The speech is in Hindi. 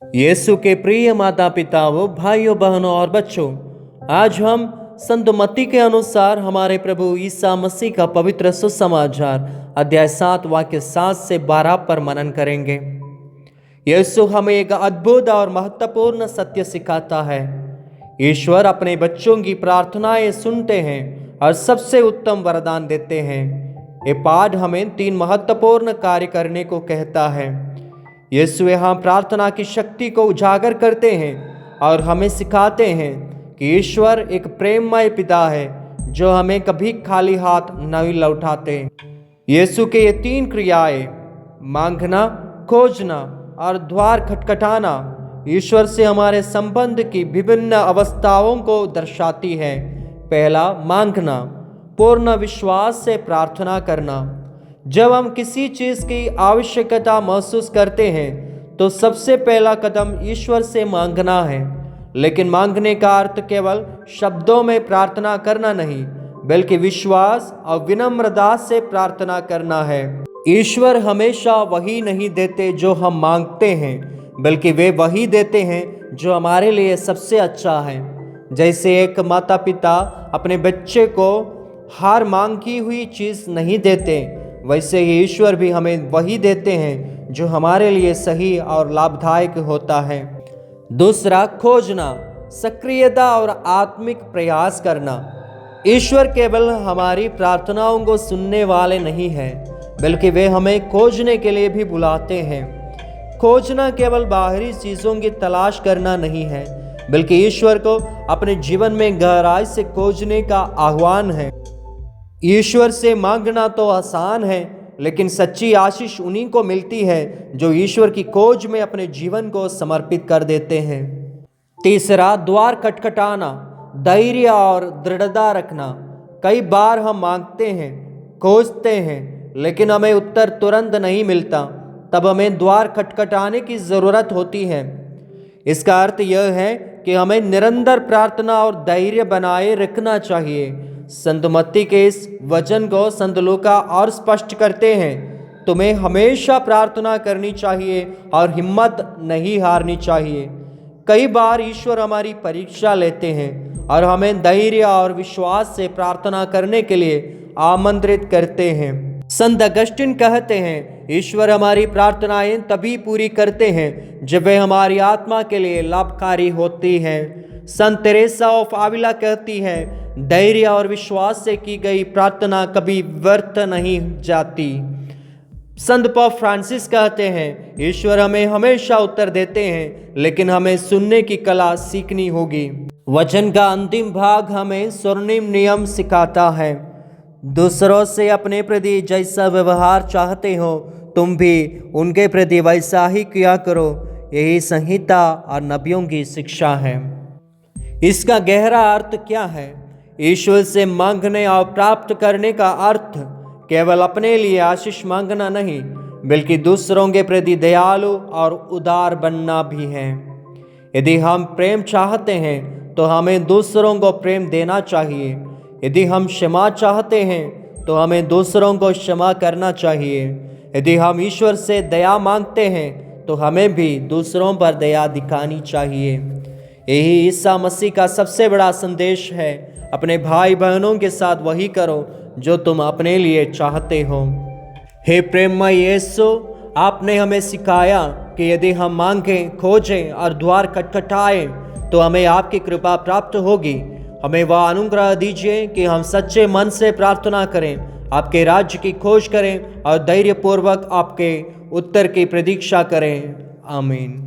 यीशु के प्रिय माता पिताओं, भाइयों बहनों और बच्चों, आज हम संत मत्ती के अनुसार हमारे प्रभु ईसा मसीह का पवित्र सुसमाचार अध्याय 7 वाक्य 7 से 12 पर मनन करेंगे। यीशु हमें एक अद्भुत और महत्वपूर्ण सत्य सिखाता है। ईश्वर अपने बच्चों की प्रार्थनाएं सुनते हैं और सबसे उत्तम वरदान देते हैं। ये पाठ हमें 3 महत्वपूर्ण कार्य करने को कहता है। यीशु यहाँ प्रार्थना की शक्ति को उजागर करते हैं और हमें सिखाते हैं कि ईश्वर एक प्रेममय पिता है जो हमें कभी खाली हाथ नहीं लौटाते। यीशु के ये 3 क्रियाएं, मांगना, खोजना और द्वार खटखटाना, ईश्वर से हमारे संबंध की विभिन्न अवस्थाओं को दर्शाती है। पहला, मांगना, पूर्ण विश्वास से प्रार्थना करना। जब हम किसी चीज़ की आवश्यकता महसूस करते हैं तो सबसे पहला कदम ईश्वर से मांगना है। लेकिन मांगने का अर्थ केवल शब्दों में प्रार्थना करना नहीं, बल्कि विश्वास और विनम्रता से प्रार्थना करना है। ईश्वर हमेशा वही नहीं देते जो हम मांगते हैं, बल्कि वे वही देते हैं जो हमारे लिए सबसे अच्छा है। जैसे एक माता पिता अपने बच्चे को हर मांगी हुई चीज़ नहीं देते, वैसे ही ईश्वर भी हमें वही देते हैं जो हमारे लिए सही और लाभदायक होता है। दूसरा, खोजना, सक्रियता और आत्मिक प्रयास करना। ईश्वर केवल हमारी प्रार्थनाओं को सुनने वाले नहीं हैं, बल्कि वे हमें खोजने के लिए भी बुलाते हैं। खोजना केवल बाहरी चीज़ों की तलाश करना नहीं है, बल्कि ईश्वर को अपने जीवन में गहराई से खोजने का आह्वान है। ईश्वर से मांगना तो आसान है, लेकिन सच्ची आशीष उन्हीं को मिलती है जो ईश्वर की खोज में अपने जीवन को समर्पित कर देते हैं। तीसरा, द्वार खटखटाना, धैर्य और दृढ़ता रखना। कई बार हम मांगते हैं, खोजते हैं, लेकिन हमें उत्तर तुरंत नहीं मिलता। तब हमें द्वार खटखटाने की ज़रूरत होती है। इसका अर्थ यह है कि हमें निरंतर प्रार्थना और धैर्य बनाए रखना चाहिए। संत मत्ती के इस वचन को संत लूका और स्पष्ट करते हैं, तुम्हें हमेशा प्रार्थना करनी चाहिए और हिम्मत नहीं हारनी चाहिए। कई बार ईश्वर हमारी परीक्षा लेते हैं और हमें धैर्य और विश्वास से प्रार्थना करने के लिए आमंत्रित करते हैं। संत अगस्टिन कहते हैं, ईश्वर हमारी प्रार्थनाएं तभी पूरी करते हैं जब वे हमारी आत्मा के लिए लाभकारी होती हैं। संत तेरेसा ऑफ आविला कहती है, धैर्य और विश्वास से की गई प्रार्थना कभी व्यर्थ नहीं जाती। संत पोप फ्रांसिस कहते हैं, ईश्वर हमें हमेशा उत्तर देते हैं, लेकिन हमें सुनने की कला सीखनी होगी। वचन का अंतिम भाग हमें स्वर्णिम नियम सिखाता है, दूसरों से अपने प्रति जैसा व्यवहार चाहते हो तुम भी उनके प्रति वैसा ही किया करो। यही संहिता और नबियों की शिक्षा है। इसका गहरा अर्थ क्या है? ईश्वर से मांगने और प्राप्त करने का अर्थ केवल अपने लिए आशीष मांगना नहीं, बल्कि दूसरों के प्रति दयालु और उदार बनना भी है। यदि हम प्रेम चाहते हैं तो हमें दूसरों को प्रेम देना चाहिए। यदि हम क्षमा चाहते हैं तो हमें दूसरों को क्षमा करना चाहिए। यदि हम ईश्वर से दया मांगते हैं तो हमें भी दूसरों पर दया दिखानी चाहिए। यही ईसा मसीह का सबसे बड़ा संदेश है, अपने भाई बहनों के साथ वही करो जो तुम अपने लिए चाहते हो। हे प्रेममय यीशु, आपने हमें सिखाया कि यदि हम मांगें, खोजें और द्वार खटखटाएं तो हमें आपकी कृपा प्राप्त होगी। हमें वह अनुग्रह दीजिए कि हम सच्चे मन से प्रार्थना करें, आपके राज्य की खोज करें और धैर्यपूर्वक आपके उत्तर की प्रतीक्षा करें। आमीन।